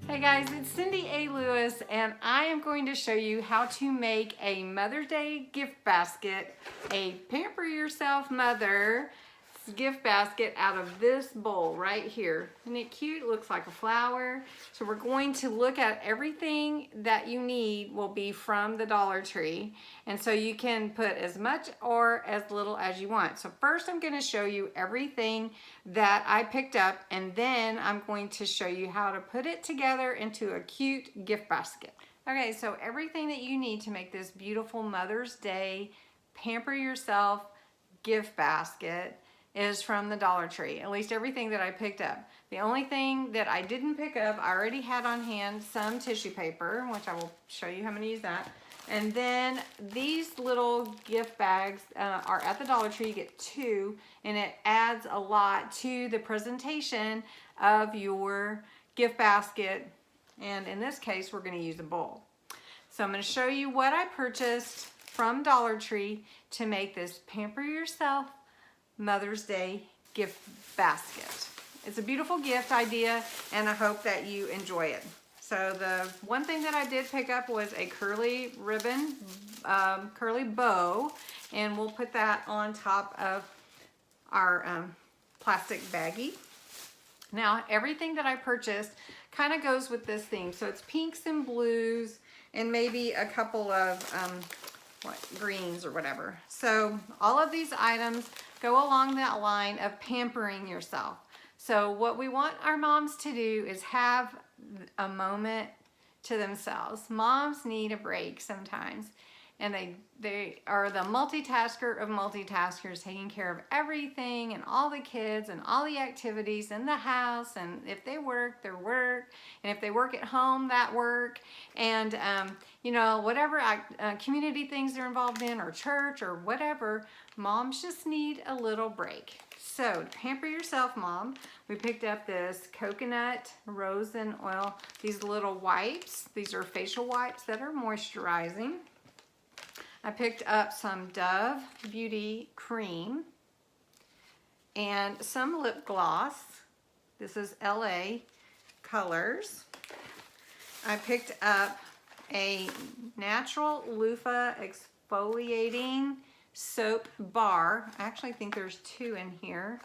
Hey guys, it's Cindy A. Lewis, and I am going to show you how to make a Mother's Day gift basket, a Pamper Yourself Mother gift basket out of this bowl right here. Isn't it cute? It looks like a flower. So we're going to look at everything that you need will be from the Dollar Tree. And so you can put as much or as little as you want. So first I'm going to show you everything that I picked up, and then I'm going to show you how to put it together into a cute gift basket. Okay, so everything that you need to make this beautiful Mother's Day Pamper Yourself gift basket is from the Dollar Tree, at least everything that I picked up. The only thing that I didn't pick up, I already had on hand some tissue paper, which I will show you how I'm gonna use that. And then these little gift bags are at the Dollar Tree. You get two, and it adds a lot to the presentation of your gift basket. And in this case, we're gonna use a bowl. So I'm gonna show you what I purchased from Dollar Tree to make this Pamper Yourself Mother's Day gift basket. It's a beautiful gift idea, and I hope that you enjoy it. So the one thing that I did pick up was a curly ribbon, curly bow, and we'll put that on top of our plastic baggie. Now, everything that I purchased kind of goes with this theme. So it's pinks and blues, and maybe a couple of greens or whatever. So all of these items go along that line of pampering yourself. So what we want our moms to do is have a moment to themselves. Moms need a break sometimes, and they are the multitasker of multitaskers, taking care of everything and all the kids and all the activities in the house, and if they work, their work, and if they work at home, that work, and you know, whatever community things they're involved in, or church or whatever, moms just need a little break. So to pamper yourself, mom, we picked up this coconut rose and oil, these little wipes. These are facial wipes that are moisturizing. I picked up some Dove Beauty Cream and some lip gloss. This is LA Colors. I picked up a natural Loofah exfoliating soap bar. I actually think there's two in here.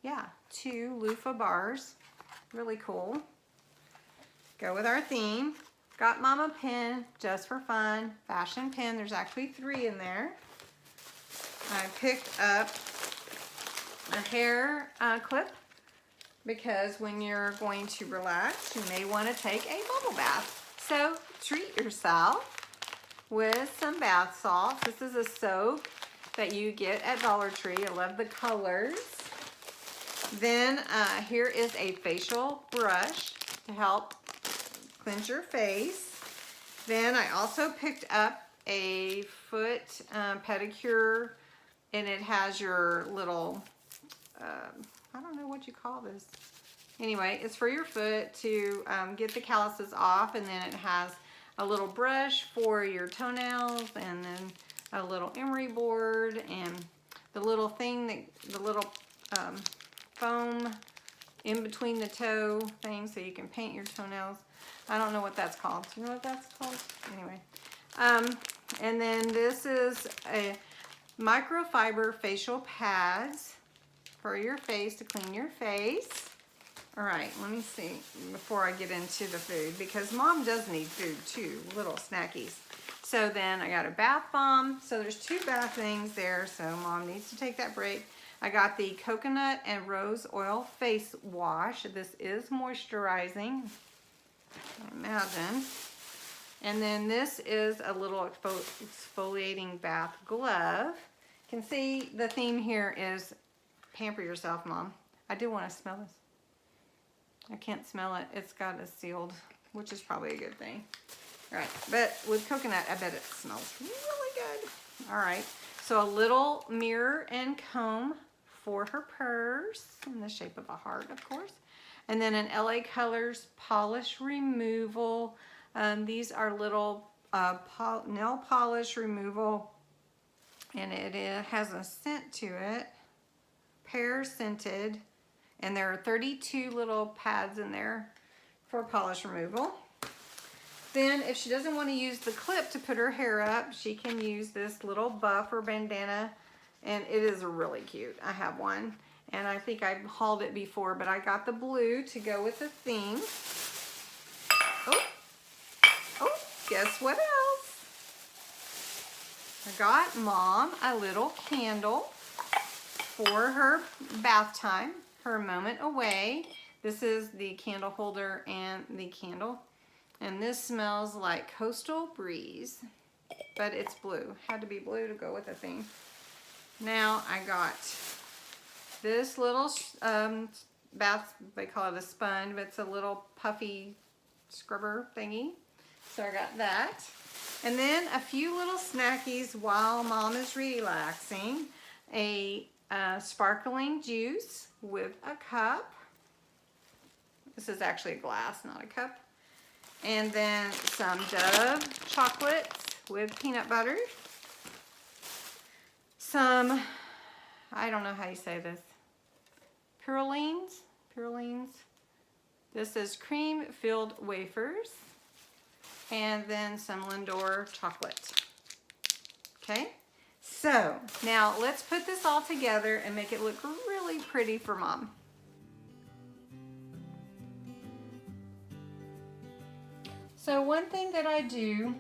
Yeah, two Loofah bars. Really cool. Go with our theme. Got mom a pin just for fun. Fashion pin. There's actually 3 in there. I picked up a hair clip because when you're going to relax, you may want to take a bubble bath. So treat yourself with some bath salts. This is a soap that you get at Dollar Tree. I love the colors. Then here is a facial brush to help cleanse your face. Then I also picked up a foot pedicure, and it has your little, I don't know what you call this. Anyway, it's for your foot to get the calluses off, and then it has a little brush for your toenails, and then a little emery board, and the little thing that, the little foam in between the toe thing so you can paint your toenails. I don't know what that's called. Do you know what that's called? Anyway. And then this is a microfiber facial pads for your face to clean your face. All right, let me see before I get into the food, because mom does need food too, little snackies. So then I got a bath bomb. So there's 2 bath things there, so mom needs to take that break. I got the coconut and rose oil face wash. This is moisturizing, I imagine. And then this is a little exfoliating bath glove. You can see the theme here is pamper yourself, mom. I do want to smell this. I can't smell it. It's got a sealed, which is probably a good thing. All right, but with coconut, I bet it smells really good. All right, so a little mirror and comb for her purse in the shape of a heart, of course. And then an LA Colors polish removal. These are little nail polish removal, and it has a scent to it, pear scented. And there are 32 little pads in there for polish removal. Then if she doesn't want to use the clip to put her hair up, she can use this little buff or bandana, and it is really cute. I have one, and I think I've hauled it before, but I got the blue to go with the theme. Oh, guess what else? I got Mom a little candle for her bath time, her moment away. This is the candle holder and the candle. And this smells like Coastal Breeze, but it's blue. Had to be blue to go with the theme. Now I got this little bath, they call it a sponge, but it's a little puffy scrubber thingy. So I got that. And then a few little snackies while Mom is relaxing. A sparkling juice with a cup. This is actually a glass, not a cup. And then some Dove chocolates with peanut butter. Some, I don't know how you say this, pralines. This is cream-filled wafers. And then some Lindor chocolate. Okay, so now let's put this all together and make it look really pretty for Mom. So one thing that I do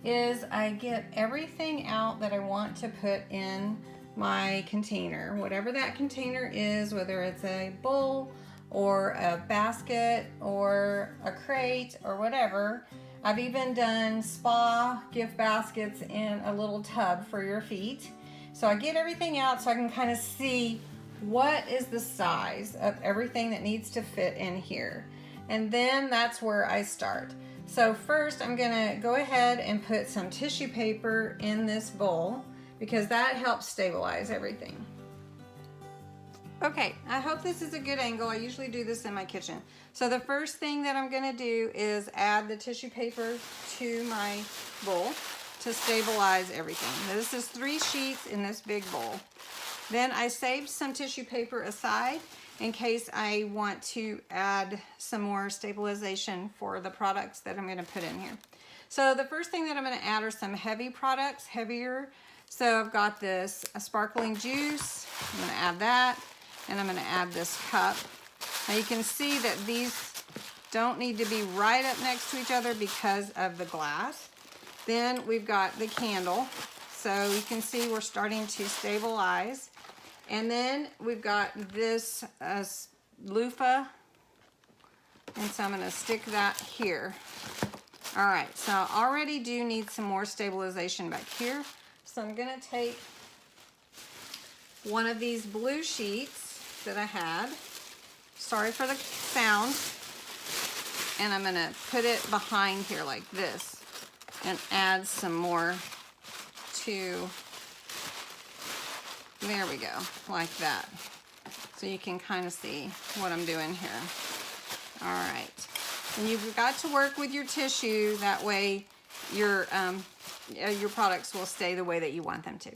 is I get everything out that I want to put in my container. Whatever that container is, whether it's a bowl or a basket or a crate or whatever. I've even done spa gift baskets in a little tub for your feet. So I get everything out so I can kind of see what is the size of everything that needs to fit in here. And then that's where I start. So first I'm gonna go ahead and put some tissue paper in this bowl because that helps stabilize everything. Okay, I hope this is a good angle. I usually do this in my kitchen. So the first thing that I'm gonna do is add the tissue paper to my bowl to stabilize everything. Now, this is 3 sheets in this big bowl. Then I saved some tissue paper aside in case I want to add some more stabilization for the products that I'm gonna put in here. So the first thing that I'm gonna add are some heavy products, heavier. So I've got this sparkling juice, I'm gonna add that, and I'm gonna add this cup. Now you can see that these don't need to be right up next to each other because of the glass. Then we've got the candle. So you can see we're starting to stabilize. And then we've got this loofah, and so I'm gonna stick that here. All right, so I already do need some more stabilization back here. So I'm gonna take one of these blue sheets that I had, sorry for the sound, and I'm gonna put it behind here like this and add some more to, there we go, like that. So you can kind of see what I'm doing here. All right, and you've got to work with your tissue, that way your products will stay the way that you want them to.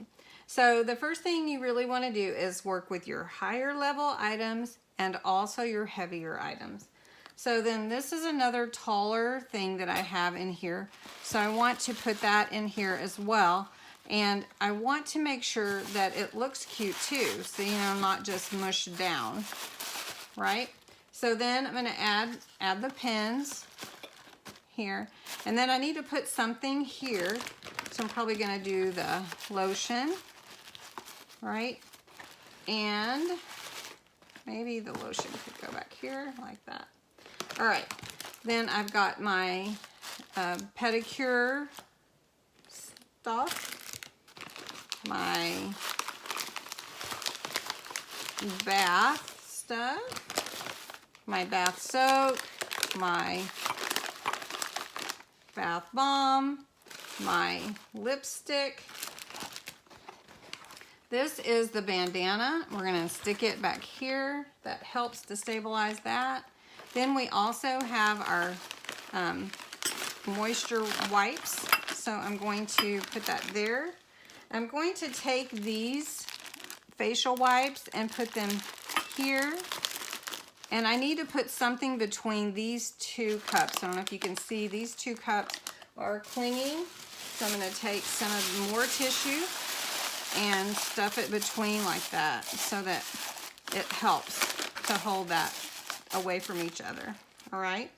So the first thing you really want to do is work with your higher level items and also your heavier items. So then this is another taller thing that I have in here. So I want to put that in here as well. And I want to make sure that it looks cute too. So, you know, not just mushed down, right? So then I'm going to add the pins here. And then I need to put something here. So I'm probably going to do the lotion, right? And maybe the lotion could go back here like that. All right, then I've got my pedicure stuff, my bath stuff, my bath soap, my bath bomb, my lipstick. This is the bandana. We're gonna stick it back here. That helps to stabilize that. Then we also have our moisture wipes. So I'm going to put that there. I'm going to take these facial wipes and put them here And I need to put something between these two cups. I don't know if you can see, these two cups are clinging. So I'm going to take some of more tissue and stuff it between like that so that it helps to hold that away from each other. All right.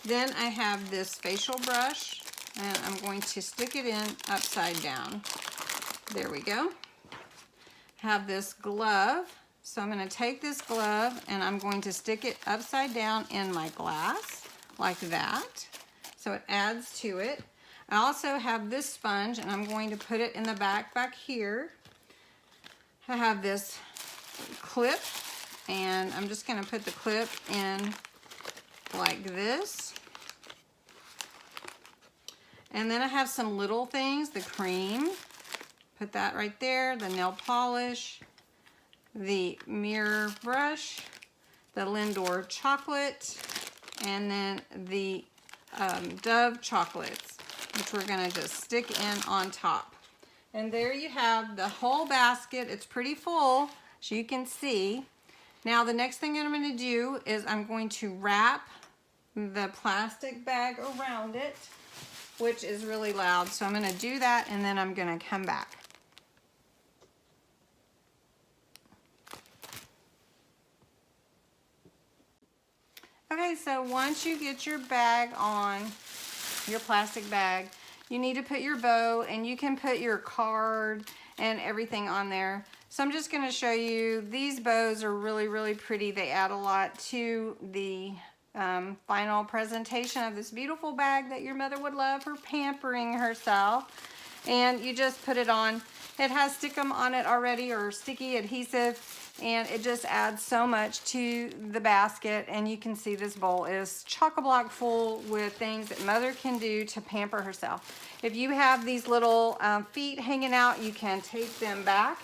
Then I have this facial brush and I'm going to stick it in upside down. There we go. Have this glove. So I'm going to take this glove and I'm going to stick it upside down in my glass like that. So it adds to it. I also have this sponge and I'm going to put it in the back here. I have this clip and I'm just going to put the clip in like this. And then I have some little things, the cream, put that right there, the nail polish, the mirror brush, the Lindor chocolate, and then the Dove chocolates, which we're gonna just stick in on top. And there you have the whole basket. It's pretty full, as you can see. Now the next thing I'm gonna do is I'm going to wrap the plastic bag around it, which is really loud. So I'm gonna do that and then I'm gonna come back. Okay, so once you get your bag on, your plastic bag, you need to put your bow and you can put your card and everything on there. So I'm just gonna show you, these bows are really, really pretty. They add a lot to the final presentation of this beautiful bag that your mother would love for pampering herself. And you just put it on. It has stickum on it already, or sticky adhesive, and it just adds so much to the basket. And you can see this bowl is chock-a-block full with things that mother can do to pamper herself. If you have these little feet hanging out, you can take them back.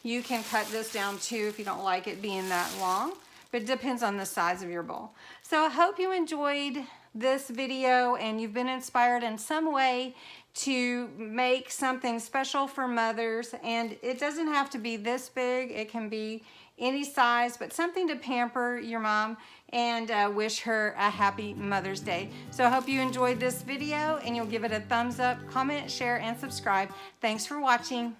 You can cut this down too if you don't like it being that long, but it depends on the size of your bowl. So I hope you enjoyed this video and you've been inspired in some way to make something special for mothers. And it doesn't have to be this big, it can be any size, but something to pamper your mom and wish her a happy Mother's Day. So I hope you enjoyed this video and you'll give it a thumbs up, comment, share, and subscribe. Thanks for watching.